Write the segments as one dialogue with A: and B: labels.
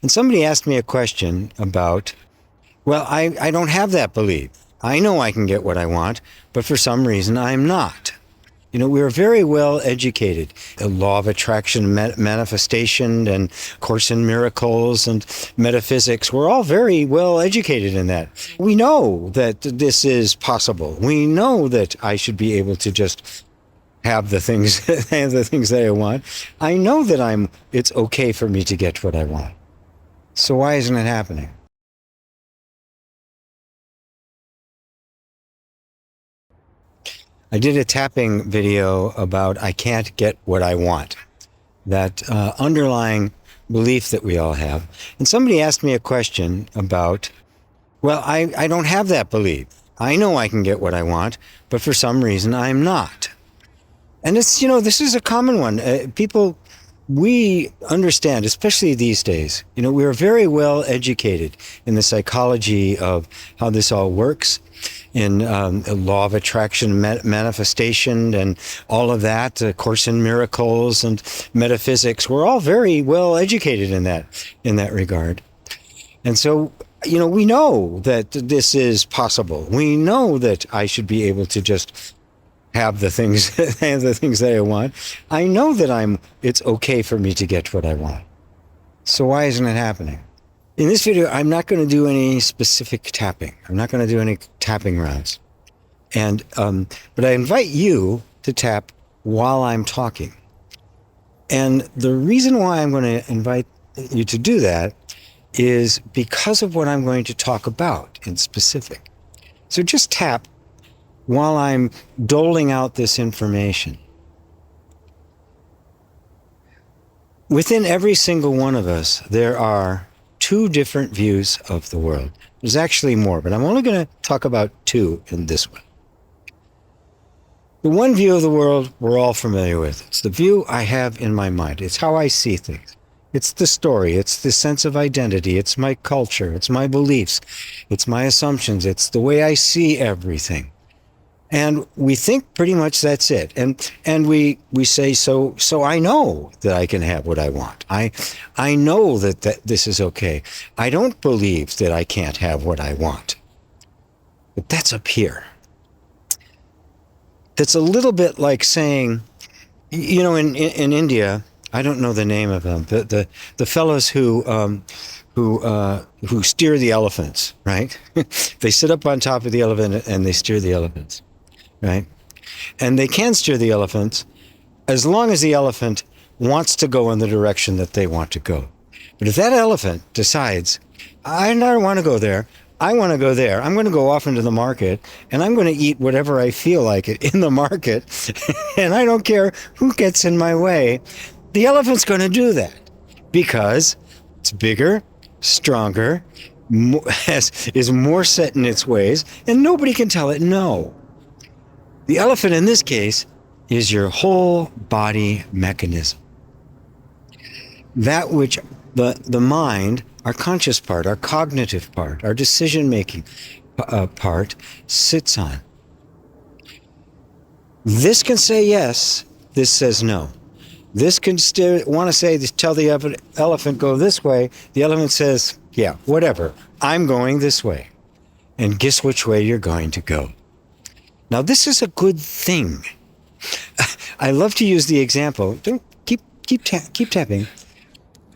A: And somebody asked me a question about, well, I don't have that belief. I know I can get what I want, but for some reason I'm not. You know, we're very well educated. The law of attraction, manifestation, and Course in Miracles and metaphysics, we're all very well educated in that. We know that this is possible. We know that I should be able to just have the things, have the things that I want. I know that it's okay for me to get what I want. So why isn't it happening? I did a tapping video about I can't get what I want, that underlying belief that we all have. And somebody asked me a question about, well, I don't have that belief. I know I can get what I want, but for some reason I'm not. And it's, this is a common one. We understand, especially these days, we are very well educated in the psychology of how this all works, in the law of attraction, manifestation, and all of that, Course in Miracles and metaphysics. We're all very well educated in that regard. And so, we know that this is possible. We know that I should be able to just have the things, have the things that I want. I know that it's okay for me to get what I want. So why isn't it happening? In this video, I'm not going to do any specific tapping. I'm not going to do any tapping rounds. But I invite you to tap while I'm talking. And the reason why I'm going to invite you to do that is because of what I'm going to talk about in specific. So just tap while I'm doling out this information. Within every single one of us, there are two different views of the world. There's actually more, but I'm only going to talk about two in this one. The one view of the world we're all familiar with. It's the view I have in my mind. It's how I see things. It's the story. It's the sense of identity. It's my culture. It's my beliefs. It's my assumptions. It's the way I see everything. And we think pretty much that's it. And we say, so I know that I can have what I want. I know that this is okay. I don't believe that I can't have what I want. But that's up here. That's a little bit like saying, in India, I don't know the name of them, the fellows who steer the elephants, right? They sit up on top of the elephant and they steer the elephants. Right? And they can steer the elephants as long as the elephant wants to go in the direction that they want to go. But if that elephant decides, I don't want to go there, I want to go there, I'm going to go off into the market and I'm going to eat whatever I feel like it in the market, and I don't care who gets in my way, the elephant's going to do that because it's bigger, stronger, is more set in its ways, and nobody can tell it no. The elephant in this case is your whole body mechanism. That which the mind, our conscious part, our cognitive part, our decision-making part sits on. This can say yes, this says no. This can want to tell the elephant go this way. The elephant says, yeah, whatever, I'm going this way. And guess which way you're going to go. Now, this is a good thing. I love to use the example. Don't keep tapping.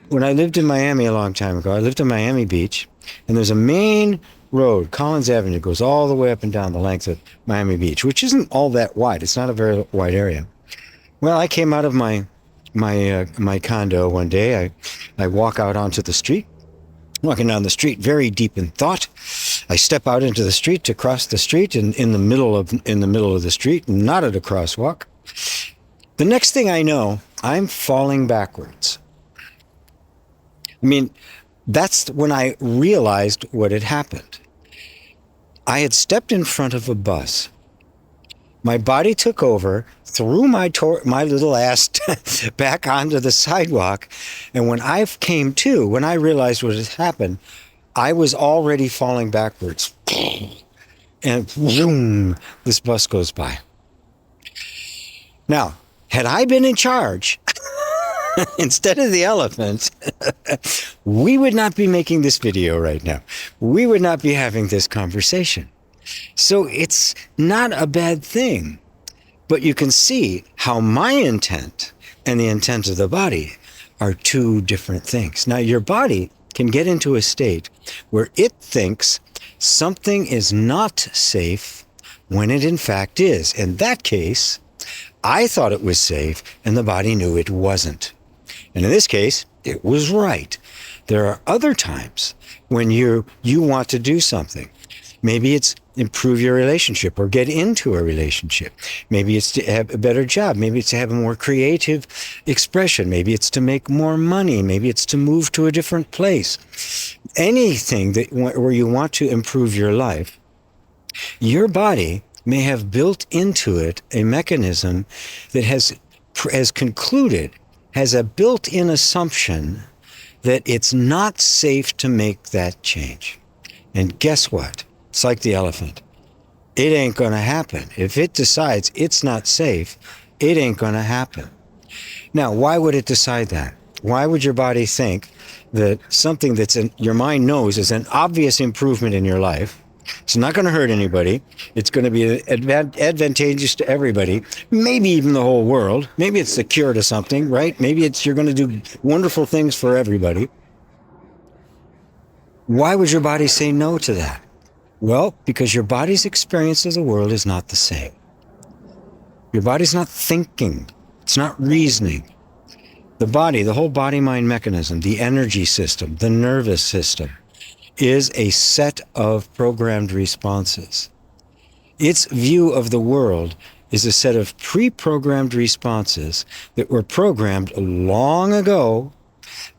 A: When I lived in Miami a long time ago, I lived in Miami Beach, and there's a main road, Collins Avenue, goes all the way up and down the length of Miami Beach, which isn't all that wide. It's not a very wide area. Well, I came out of my condo one day. I walk out onto the street. Walking down the street, very deep in thought. I step out into the street to cross the street, and in the middle of the street, not at a crosswalk. The next thing I know, I'm falling backwards. I mean, that's when I realized what had happened. I had stepped in front of a bus. My body took over, threw my little ass back onto the sidewalk, and when I realized what had happened, I was already falling backwards. And boom, this bus goes by. Now, had I been in charge, instead of the elephant, we would not be making this video right now. We would not be having this conversation. So it's not a bad thing. But you can see how my intent and the intent of the body are two different things. Now, your body can get into a state where it thinks something is not safe when it in fact is. In that case, I thought it was safe and the body knew it wasn't. And in this case, it was right. There are other times when you want to do something. Maybe it's improve your relationship or get into a relationship. Maybe it's to have a better job. Maybe it's to have a more creative expression. Maybe it's to make more money. Maybe it's to move to a different place. Anything where you want to improve your life, your body may have built into it a mechanism that has concluded, has a built-in assumption that it's not safe to make that change. And guess what? It's like the elephant. It ain't going to happen. If it decides it's not safe, it ain't going to happen. Now, why would it decide that? Why would your body think that something your mind knows is an obvious improvement in your life? It's not going to hurt anybody. It's going to be advantageous to everybody, maybe even the whole world. Maybe it's the cure to something, right? Maybe you're going to do wonderful things for everybody. Why would your body say no to that? Well, because your body's experience of the world is not the same. Your body's not thinking. It's not reasoning. The body, the whole body-mind mechanism, the energy system, the nervous system, is a set of programmed responses. Its view of the world is a set of pre-programmed responses that were programmed long ago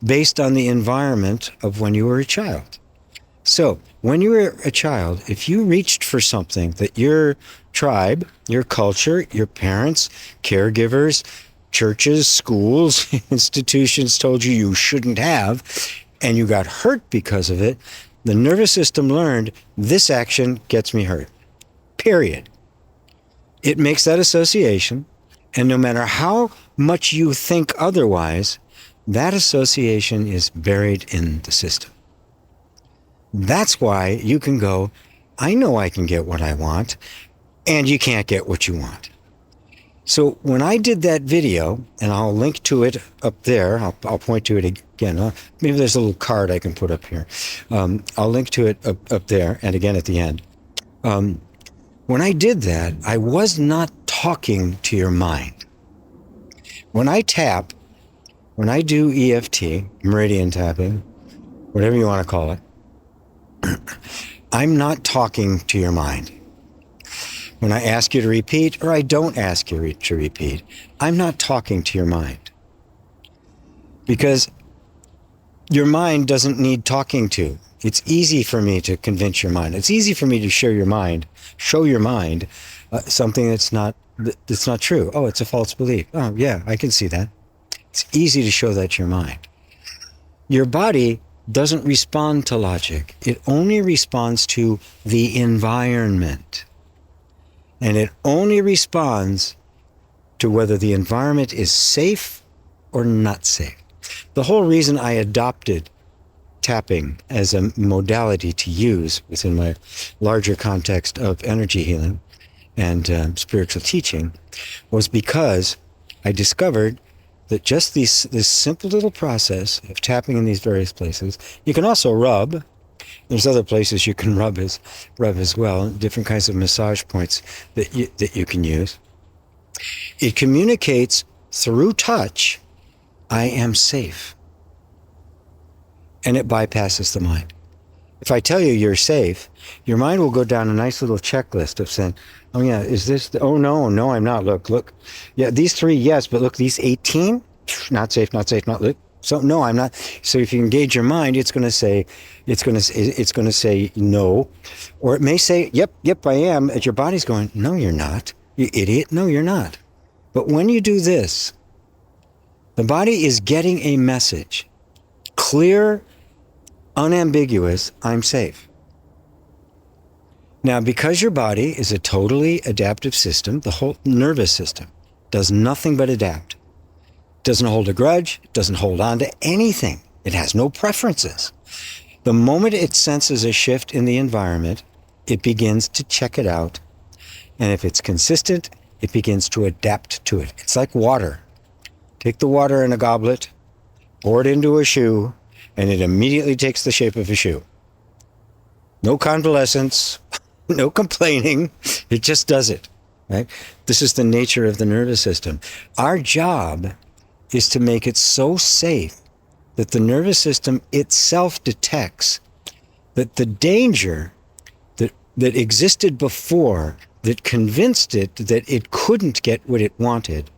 A: based on the environment of when you were a child. So, when you were a child, if you reached for something that your tribe, your culture, your parents, caregivers, churches, schools, institutions told you shouldn't have, and you got hurt because of it, the nervous system learned this action gets me hurt. Period. It makes that association, and no matter how much you think otherwise, that association is buried in the system. That's why you can go, I know I can get what I want, and you can't get what you want. So when I did that video, and I'll link to it up there, I'll point to it again. Maybe there's a little card I can put up here. I'll link to it up there, and again at the end. When I did that, I was not talking to your mind. When I tap, when I do EFT, Meridian Tapping, whatever you want to call it, I'm not talking to your mind. When I ask you to repeat, or I don't ask you to repeat, I'm not talking to your mind. Because your mind doesn't need talking to. It's easy for me to convince your mind. It's easy for me to show your mind something that's not true. Oh, it's a false belief. Oh, yeah, I can see that. It's easy to show that to your mind. Your body doesn't respond to logic. It only responds to the environment. And it only responds to whether the environment is safe or not safe. The whole reason I adopted tapping as a modality to use within my larger context of energy healing and spiritual teaching was because I discovered that just this simple little process of tapping in these various places, you can also rub. There's other places you can rub as well, different kinds of massage points that you can use. It communicates through touch, I am safe. And it bypasses the mind. If I tell you you're safe, your mind will go down a nice little checklist of saying, oh yeah, is this, oh no, I'm not, look. Yeah, these 3, yes, but look, these 18, not safe, look. So no, I'm not. So if you engage your mind, it's going to say no, or it may say, yep, I am. And your body's going, no, you're not. You idiot. No, you're not. But when you do this, the body is getting a message, clear, unambiguous, I'm safe. Now, because your body is a totally adaptive system, the whole nervous system does nothing but adapt. doesn't hold a grudge, it doesn't hold on to anything. It has no preferences. The moment it senses a shift in the environment, it begins to check it out. And if it's consistent, it begins to adapt to it. It's like water. Take the water in a goblet, pour it into a shoe, and it immediately takes the shape of a shoe. No convalescence, no complaining. It just does it, right? This is the nature of the nervous system. Our job is to make it so safe that the nervous system itself detects that the danger that existed before, that convinced it that it couldn't get what it wanted,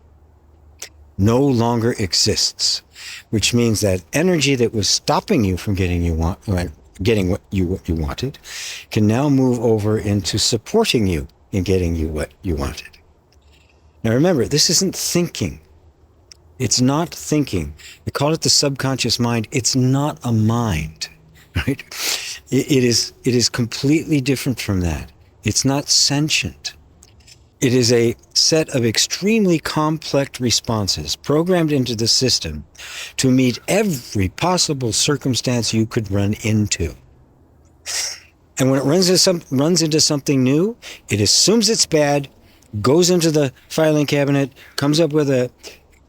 A: no longer exists. Which means that energy that was stopping you from getting what you wanted can now move over into supporting you in getting you what you wanted. Now remember, this isn't thinking. It's not thinking. They call it the subconscious mind. It's not a mind, right? It is completely different from that. It's not sentient. It is a set of extremely complex responses programmed into the system to meet every possible circumstance you could run into. And when it runs into something new, it assumes it's bad, goes into the filing cabinet, comes up with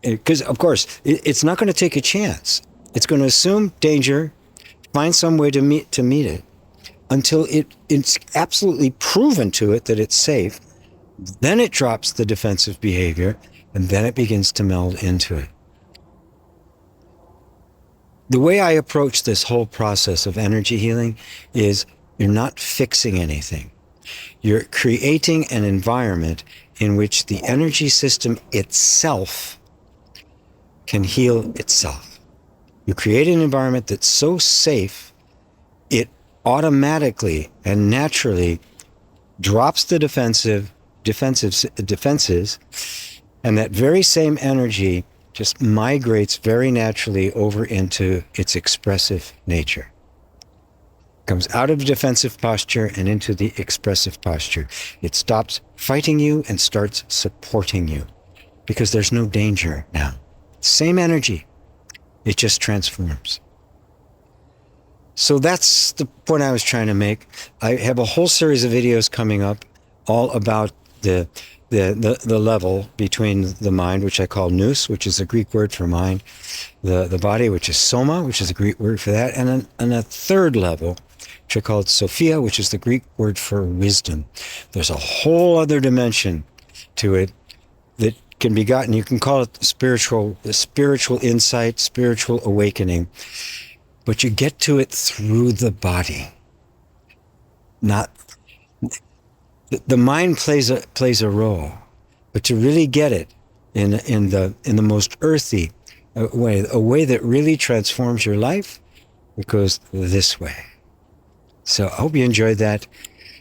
A: because of course, it's not going to take a chance. It's going to assume danger, find some way to meet it, until it's absolutely proven to it that it's safe. Then it drops the defensive behavior, and then it begins to meld into it. The way I approach this whole process of energy healing is you're not fixing anything. You're creating an environment in which the energy system itself can heal itself. You create an environment that's so safe, it automatically and naturally drops the defenses, and that very same energy just migrates very naturally over into its expressive nature. Comes out of the defensive posture and into the expressive posture. It stops fighting you and starts supporting you because there's no danger now. Same energy, it just transforms. So that's the point I was trying to make. I have a whole series of videos coming up all about the level between the mind, which I call nous, which is a Greek word for mind, the body, which is soma, which is a Greek word for that, and a third level, which I call Sophia, which is the Greek word for wisdom. There's a whole other dimension to it that can be gotten. You can call it spiritual insight, spiritual awakening, but you get to it through the body. Not the mind plays a role, but to really get it in the most earthy way, a way that really transforms your life, it goes this way. So I hope you enjoyed that.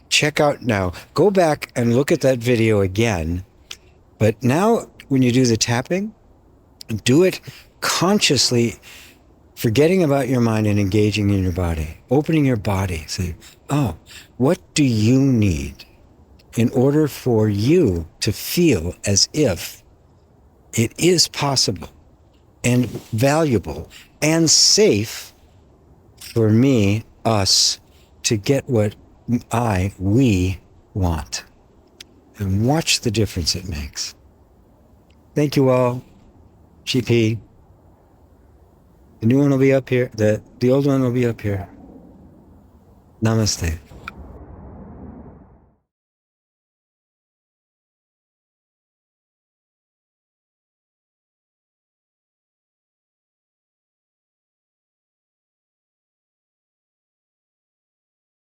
A: Check out now. Go back and look at that video again. But now, when you do the tapping, do it consciously, forgetting about your mind and engaging in your body, opening your body. Say, oh, what do you need in order for you to feel as if it is possible and valuable and safe for me, us, to get what we want? And watch the difference it makes. Thank you all. GP. The new one will be up here. The old one will be up here. Namaste.